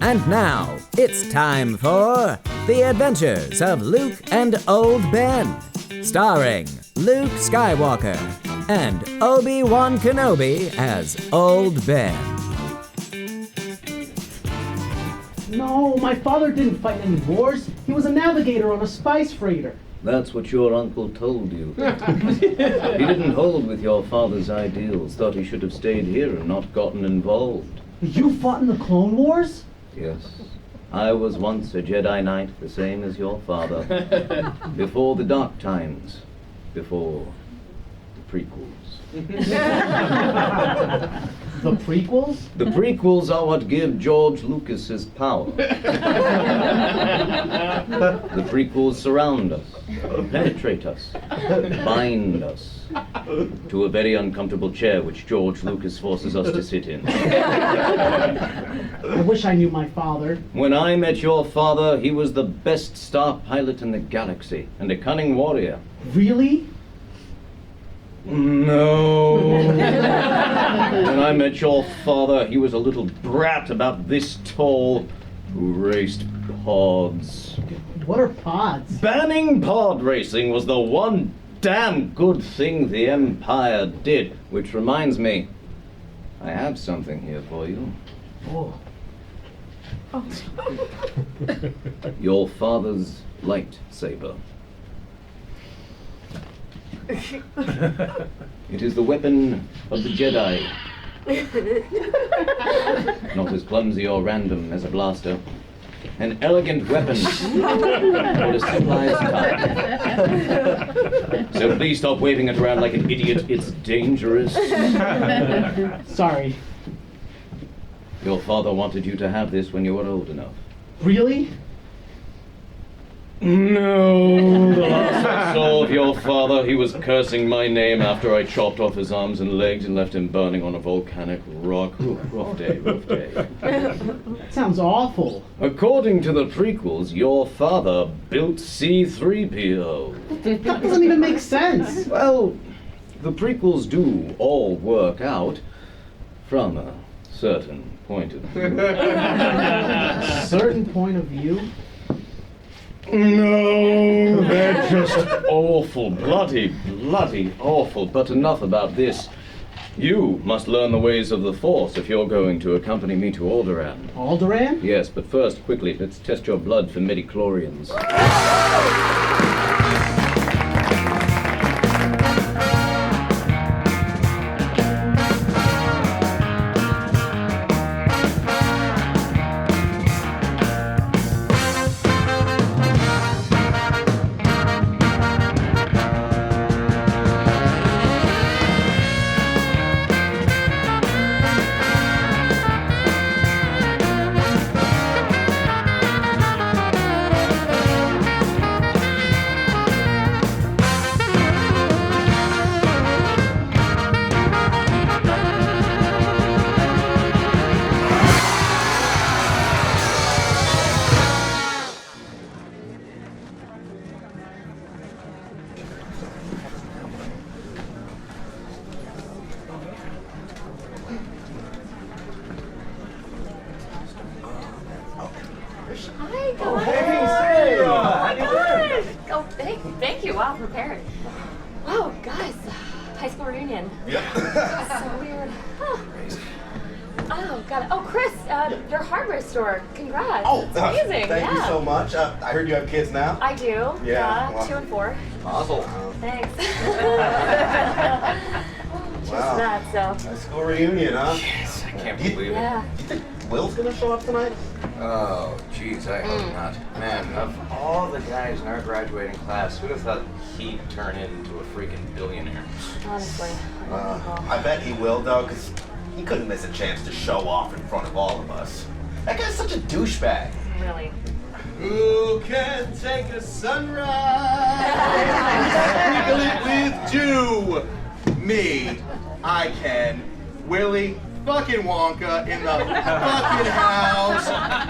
And now, it's time for The Adventures of Luke and Old Ben, starring Luke Skywalker and Obi-Wan Kenobi as Old Ben. No, my father didn't fight any wars. He was a navigator on a spice freighter. That's what your uncle told you. He didn't hold with your father's ideals, thought he should have stayed here and not gotten involved. You fought in the Clone Wars? Yes. I was once a Jedi Knight, the same as your father. Before the dark times. Before the prequels. The prequels? The prequels are what give George Lucas his power. The prequels surround us, penetrate us, bind us to a very uncomfortable chair which George Lucas forces us to sit in. I wish I knew my father. When I met your father, he was the best star pilot in the galaxy and a cunning warrior. Really? No. When I met your father, he was a little brat about this tall who raced pods. What are pods? Banning pod racing was the one damn good thing the Empire did. Which reminds me, I have something here for you. Oh. Your father's lightsaber. It is the weapon of the Jedi. Not as clumsy or random as a blaster. An elegant weapon for a civilized time. So please stop waving it around like an idiot. It's dangerous. Sorry. Your father wanted you to have this when you were old enough. Really? No. The last I saw of your father, he was cursing my name after I chopped off his arms and legs and left him burning on a volcanic rock. Ooh, rough day, rough day. That sounds awful. According to the prequels, your father built C-3PO. That doesn't even make sense. Well, the prequels do all work out from a certain point of view. Certain point of view? No, they're just awful, bloody awful. But enough about this. You must learn the ways of the Force if you're going to accompany me to Alderaan. Alderaan? Yes, but first, quickly, let's test your blood for midichlorians. Thank you. Wow, prepared. Wow, guys, high school reunion. Yep. So weird. Oh, got it. Oh, Chris, your hardware store. Congrats. Oh, it's amazing. Thank you so much. I heard you have kids now. I do. Yeah, well, 2 and 4. Awesome. Thanks. Wow. Just that, so. High school reunion, huh? Yes, I can't believe it. Yeah. You think Will's gonna show up tonight? Oh, jeez, I hope not. Man, of all the guys in our graduating class, who'd have thought he'd turn into a freaking billionaire? Honestly. I don't know. I bet he will, though, because he couldn't miss a chance to show off in front of all of us. That guy's such a douchebag. Really. Who can take a sunrise? Sprinkle it with dew. Me, I can. Willy fucking Wonka in the fucking house.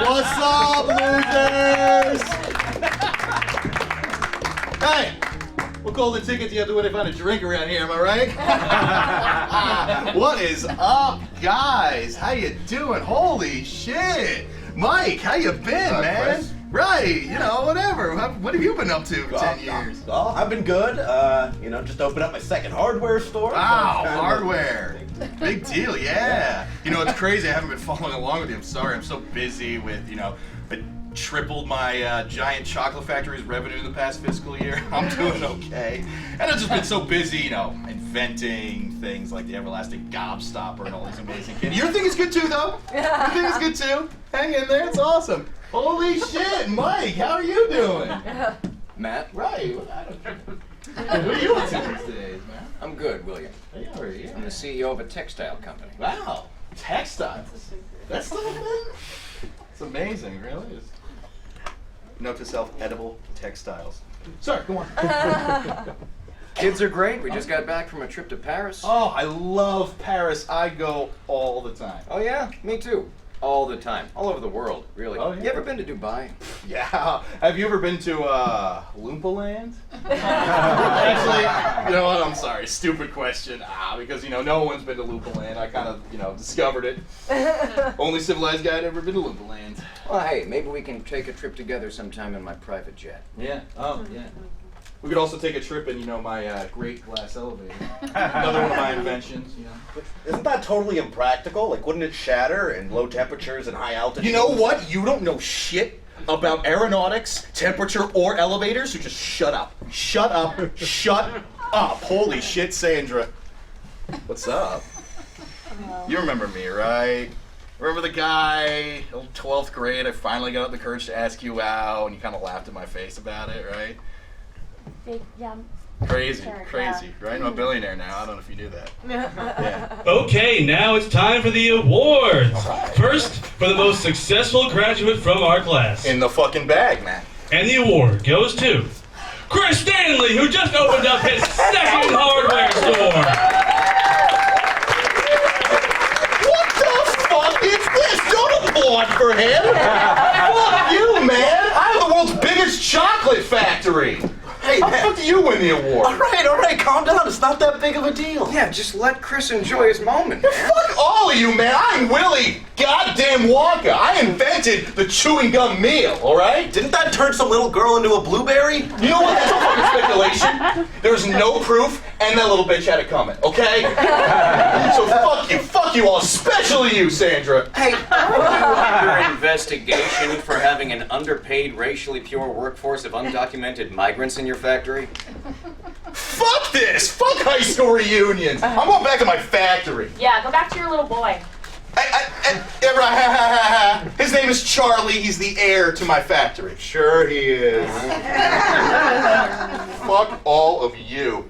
What's up, losers? Hey, what golden ticket do you have to win if I find a drink around here, am I right? What is up, guys? How you doing? Holy shit! Mike, how you been, man? Chris? Right, whatever. What have you been up to for 10 years? Well, I've been good. Just opened up my second hardware store. Wow, So hardware. Big deal, yeah. It's crazy. I haven't been following along with you. I'm sorry. I'm so busy with, I tripled my giant chocolate factory's revenue in the past fiscal year. I'm doing okay. And I've just been so busy, inventing things like the everlasting gobstopper and all these amazing kids. Your thing is good too, though. Your thing is good too. Hang in there. It's awesome. Holy shit, Mike, how are you doing? Matt? Right. What are you up to these days, man? I'm good, William. Hey, how are you? I'm the CEO of a textile company. Wow, textiles. That's the thing? It's amazing, really. Note to self, edible textiles. Sorry, go on. Kids are great. We just got back from a trip to Paris. Oh, I love Paris. I go all the time. Oh yeah? Me too. All the time. All over the world, really. Oh, yeah? You ever been to Dubai? Yeah. Have you ever been to Loompa Land? Actually, you know what? I'm sorry. Stupid question. Because no one's been to Loompa Land. I kind of discovered it. Only civilized guy had ever been to Loompa Land. Well, hey, maybe we can take a trip together sometime in my private jet. Yeah. Oh, yeah. We could also take a trip in, my great glass elevator. Another one of my inventions, Isn't that totally impractical? Like, wouldn't it shatter in low temperatures and high altitude? You know what? You don't know shit about aeronautics, temperature, or elevators, so just shut up. Shut up. Shut up. Holy shit, Sandra. What's up? You remember me, right? Remember the guy, 12th grade, I finally got up the courage to ask you out, and you kind of laughed in my face about it, right? Yeah. Crazy, Sure, crazy, right? I'm a billionaire now. I don't know if you knew that. Yeah. Okay, now it's time for the awards. First, for the most successful graduate from our class. In the fucking bag, man. And the award goes to Chris Stanley, who just opened up his second hardware store. What the fuck is this? Don't applaud for him. Fuck you, man. I have the world's biggest chocolate factory. Hey, how the fuck do you win the award? All right, calm down. It's not that big of a deal. Yeah, just let Chris enjoy his moment, man. Fuck all of you, man. I'm Willy goddamn Wonka. I invented the chewing gum meal, all right? Didn't that turn some little girl into a blueberry? You know what? That's a fucking speculation. There's no proof, and that little bitch had it coming, okay? So fuck you all, especially you, Sandra. Hey, are you under investigation for having an underpaid, racially pure workforce of undocumented migrants in your factory? Fuck this! Fuck high school reunions! I'm going back to my factory. Yeah, go back to your little boy. His name is Charlie. He's the heir to my factory. Sure he is. Fuck all of you.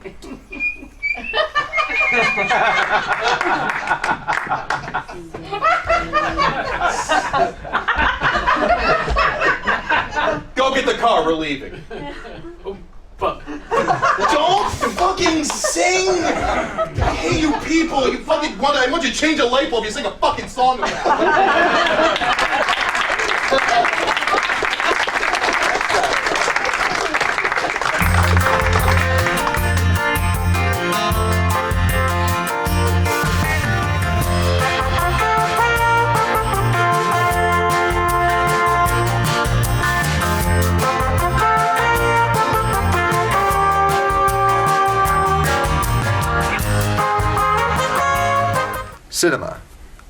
Go get the car. We're leaving. Don't fucking sing! Hey, you people! You fucking I want you to change a light bulb. You sing a fucking song about it. Cinema.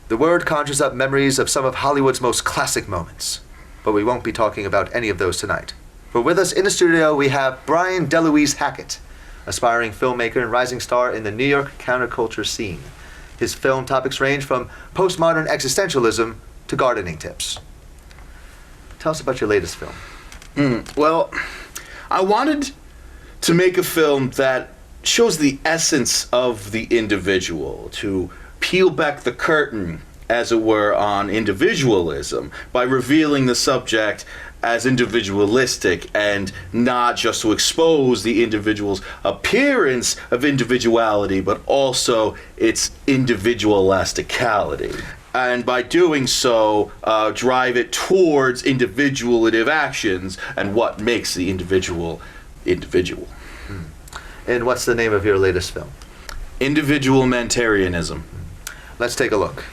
The word conjures up memories of some of Hollywood's most classic moments. But we won't be talking about any of those tonight. For with us in the studio, we have Brian DeLuise Hackett, aspiring filmmaker and rising star in the New York counterculture scene. His film topics range from postmodern existentialism to gardening tips. Tell us about your latest film. Well, I wanted to make a film that shows the essence of the individual, to peel back the curtain, as it were, on individualism by revealing the subject as individualistic and not just to expose the individual's appearance of individuality, but also its individual elasticality. And by doing so, drive it towards individuative actions and what makes the individual individual. And what's the name of your latest film? Individualmentarianism. Let's take a look.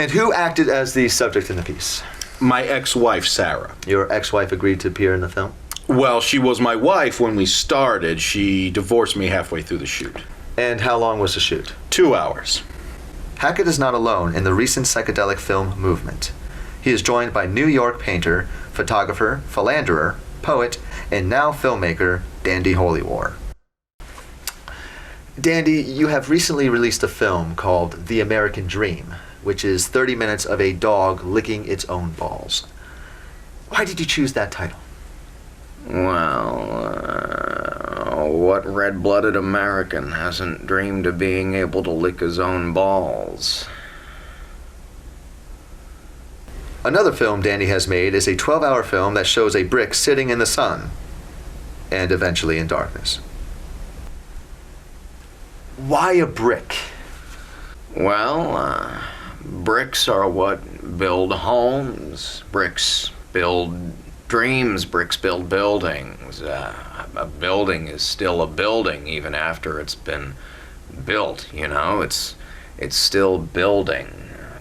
And who acted as the subject in the piece? My ex-wife, Sarah. Your ex-wife agreed to appear in the film? Well, she was my wife when we started. She divorced me halfway through the shoot. And how long was the shoot? 2 hours. Hackett is not alone in the recent psychedelic film movement. He is joined by New York painter, photographer, philanderer, poet, and now filmmaker, Dandy Holywar. Dandy, you have recently released a film called The American Dream, which is 30 minutes of a dog licking its own balls. Why did you choose that title? Well, what red-blooded American hasn't dreamed of being able to lick his own balls? Another film Dandy has made is a 12-hour film that shows a brick sitting in the sun and eventually in darkness. Why a brick? Well, bricks are what build homes. Bricks build dreams. Bricks build buildings. A building is still a building even after it's been built, you know? It's still building.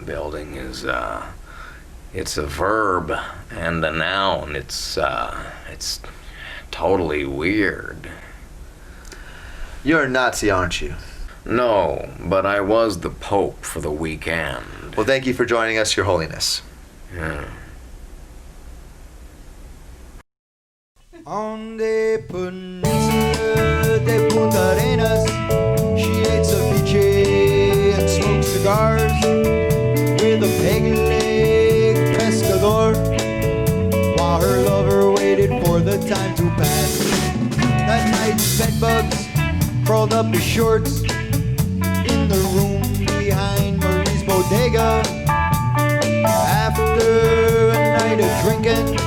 Building is, it's a verb and a noun. It's totally weird. You're a Nazi, aren't you? No, but I was the Pope for the weekend. Well, thank you for joining us, Your Holiness. Yeah. On the peninsula de Punta Arenas, she ate ceviche and smoked cigars with a peg-leg pescador, while her lover waited for the time to pass. That night, bedbugs crawled up his shorts in the room behind Marie's bodega. After a night of drinking,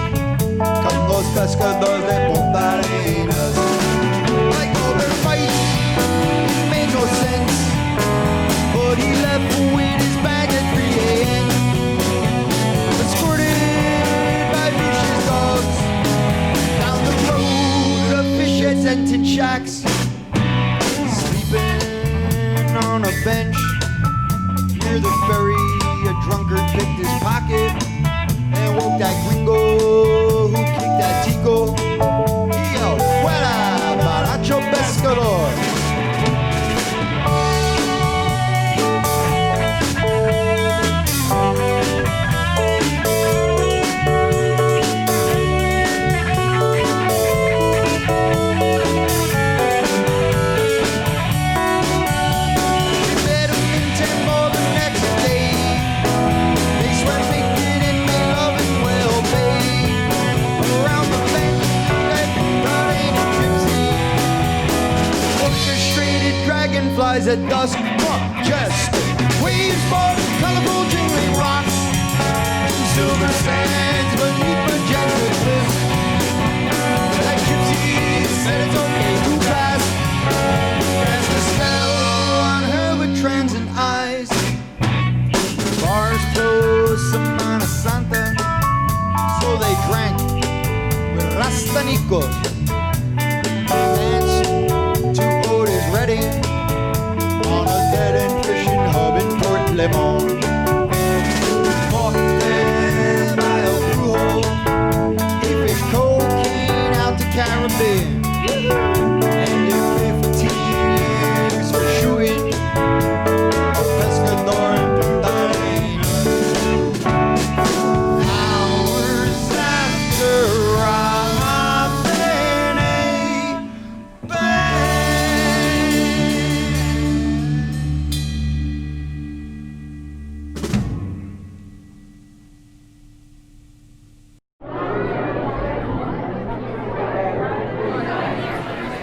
come los pescadores de Punta Arenas. Like all their fights, it made no sense, but he left with his bag at 3 a.m. Escorted by vicious dogs down the road of fish heads and tin shacks. Sleeping on a bench near the ferry, a drunkard picked his pocket and woke that gringo who kicked that tico. He yelled, "Fuera, baracho pescador!" Flies at dusk, just waves for colorful jingling rocks, silver sands beneath magenta cliffs. That gypsy said it's okay to pass, as the spell on her with transient eyes. Bars closed Semana Santa, so they drank with Rastanicos. Danced to Otis Redding on a dead-end fishing hub in Port Limon. Walked there by El Brujo, he fished cocaine out to Caribbean, and did 15 years for shooting a pescador in Punta Arenas. Hours after robbing a bank.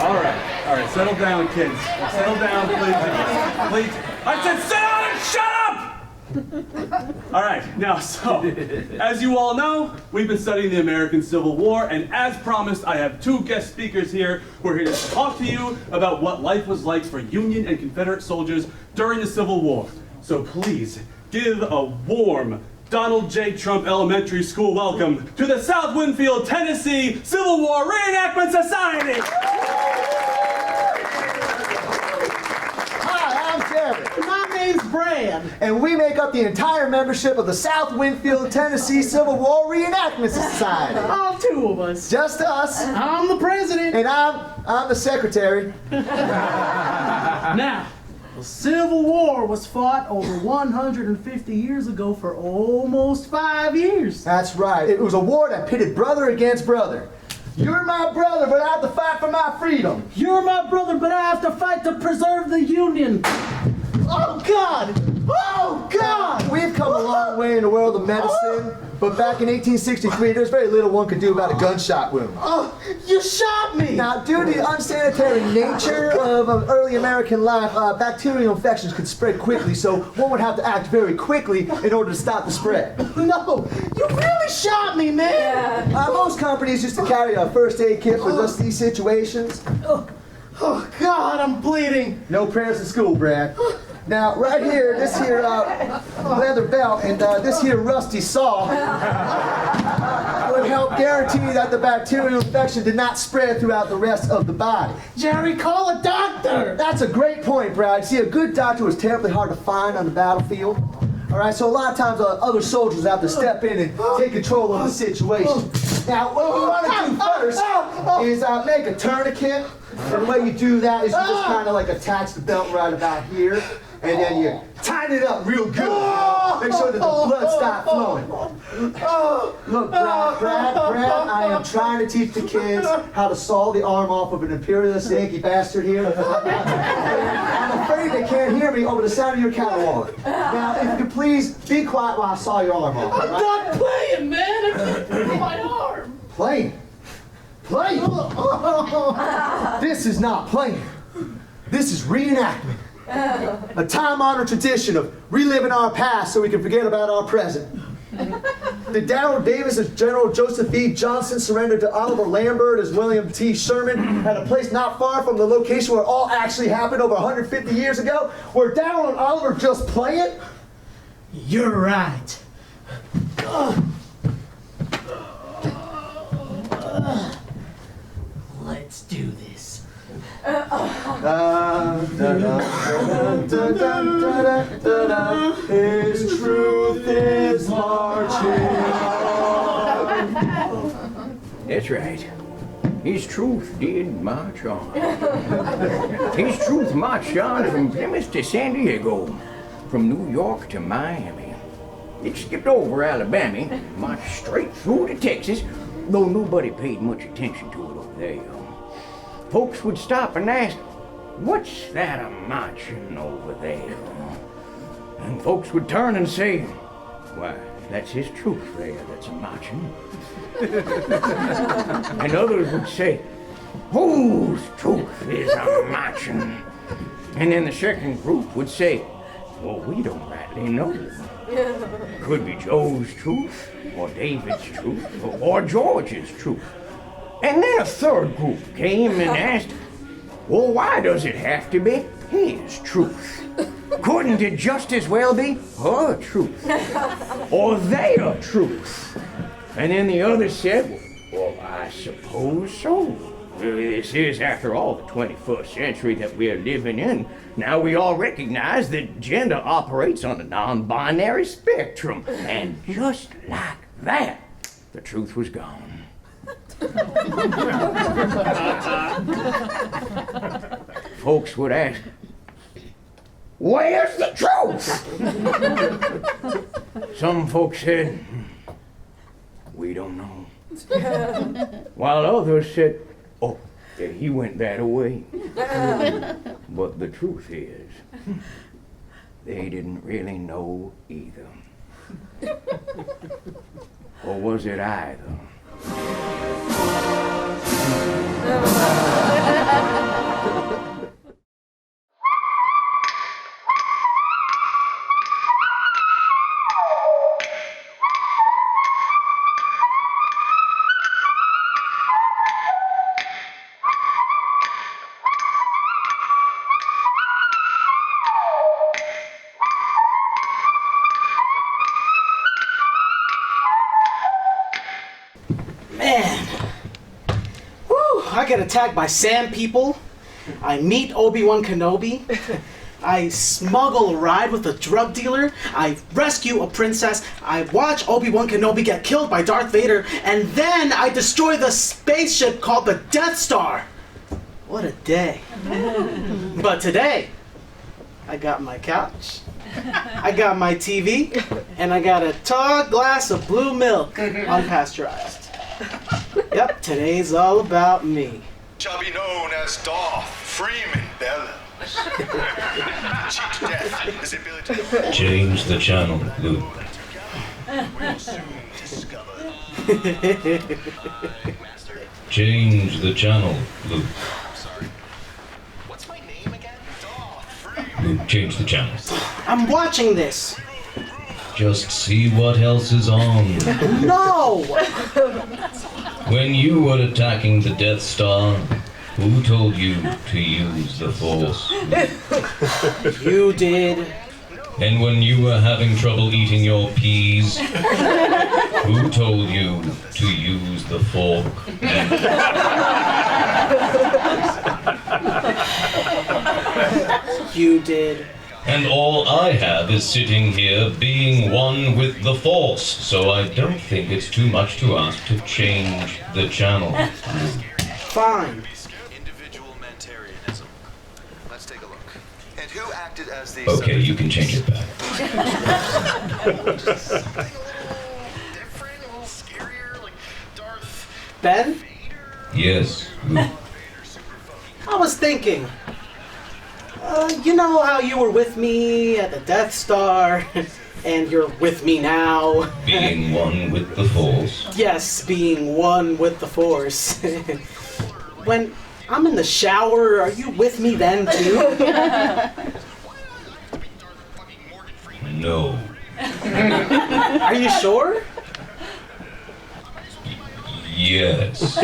All right, settle down, kids. Settle down, please. Please. I said sit down and shut up! All right, now, so, as you all know, we've been studying the American Civil War, and as promised, I have 2 guest speakers here who are here to talk to you about what life was like for Union and Confederate soldiers during the Civil War. So please, give a warm Donald J. Trump Elementary School welcome to the South Winfield, Tennessee Civil War Reenactment Society! Hi, I'm Jerry. My name's Brad. Red. And we make up the entire membership of the South Winfield, Tennessee Civil War Reenactment Society. All two of us. Just us. I'm the president. And I'm the secretary. Now, the Civil War was fought over 150 years ago for almost 5 years. That's right. It was a war that pitted brother against brother. You're my brother, but I have to fight for my freedom. You're my brother, but I have to fight to preserve the Union. Oh, God! Oh, God! We've come a long way in the world of medicine, but back in 1863, there's very little one could do about a gunshot wound. Oh, you shot me! Now, due to the unsanitary nature of early American life, bacterial infections could spread quickly, so one would have to act very quickly in order to stop the spread. No, you really shot me, man! Most companies used to carry a first aid kit for just these situations. Oh, God, I'm bleeding. No prayers in school, Brad. Now, right here, this here leather belt and this here rusty saw would help guarantee that the bacterial infection did not spread throughout the rest of the body. Jerry, call a doctor! That's a great point, Brad. See, a good doctor was terribly hard to find on the battlefield. All right, so a lot of times other soldiers have to step in and take control of the situation. Now, what we want to do first is make a tourniquet. And the way you do that is you just kind of like attach the belt right about here, and then you tighten it up real good. Make sure that the blood stops flowing. Look, Brad, I am trying to teach the kids how to saw the arm off of an imperialist Yankee bastard here. I'm afraid they can't hear me over the sound of your catalog. Now, if you could please be quiet while I saw your arm off. I'm not playing, man. I can't feel my arm. Playing? Playing? This is not playing. This is reenactment. A time-honored tradition of reliving our past so we can forget about our present. Did Darrell Davis as General Joseph E. Johnson surrender to Oliver Lambert as William T. Sherman at a place not far from the location where it all actually happened over 150 years ago? Were Darrell and Oliver just playing? You're right. Let's do this. His truth is marching on. That's right. His truth did march on. His truth marched on from Plymouth to San Diego, from New York to Miami. It skipped over Alabama, marched straight through to Texas, though nobody paid much attention to it over there. Folks would stop and ask, "What's that a-marching over there?" And folks would turn and say, "Why, that's his truth there that's a-marching." And others would say, "Whose truth is a-marching?" And then the second group would say, "Well, we don't rightly know. Could be Joe's truth, or David's truth, or George's truth." And then a third group came and asked, "Well, why does it have to be his truth? Couldn't it just as well be her truth? Or their truth?" And then the others said, "Well, I suppose so. This is, after all, the 21st century that we're living in. Now we all recognize that gender operates on a non-binary spectrum." And just like that, the truth was gone. Folks would ask, "Where's the truth?" Some folks said, "We don't know." While others said, "Oh, he went that way." But the truth is, they didn't really know either. Or was it either? Man. Woo! I get attacked by sand people. I meet Obi-Wan Kenobi. I smuggle a ride with a drug dealer, I rescue a princess, I watch Obi-Wan Kenobi get killed by Darth Vader, and then I destroy the spaceship called the Death Star. What a day. But today, I got my couch, I got my TV, and I got a tall glass of blue milk, unpasteurized. Yep, today's all about me. Shall be known as Darth Freeman Bellows. Cheat to death is the ability to Change the channel, Luke. will soon discover. Change the channel, Luke. Sorry. What's my name again? Darth Freeman. Luke, change the channel. I'm watching this. Just see what else is on. No! When you were attacking the Death Star, who told you to use the Force? You did. And when you were having trouble eating your peas, who told you to use the fork? You did. And all I have is sitting here being one with the Force, so I don't think it's too much to ask to change the channel. Fine. Individualmentarianism. Let's take a look. And who acted as the Okay, you can change it back. Ben? Yes, Luke. I was thinking. You know how you were with me at the Death Star, and you're with me now? Being one with the Force. Yes, being one with the Force. When I'm in the shower, are you with me then too? No. Are you sure? Yes.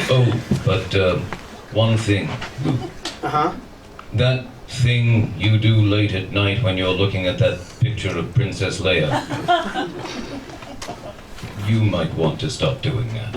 Oh, but one thing, Luke. Uh-huh. That thing you do late at night when you're looking at that picture of Princess Leia. You might want to stop doing that.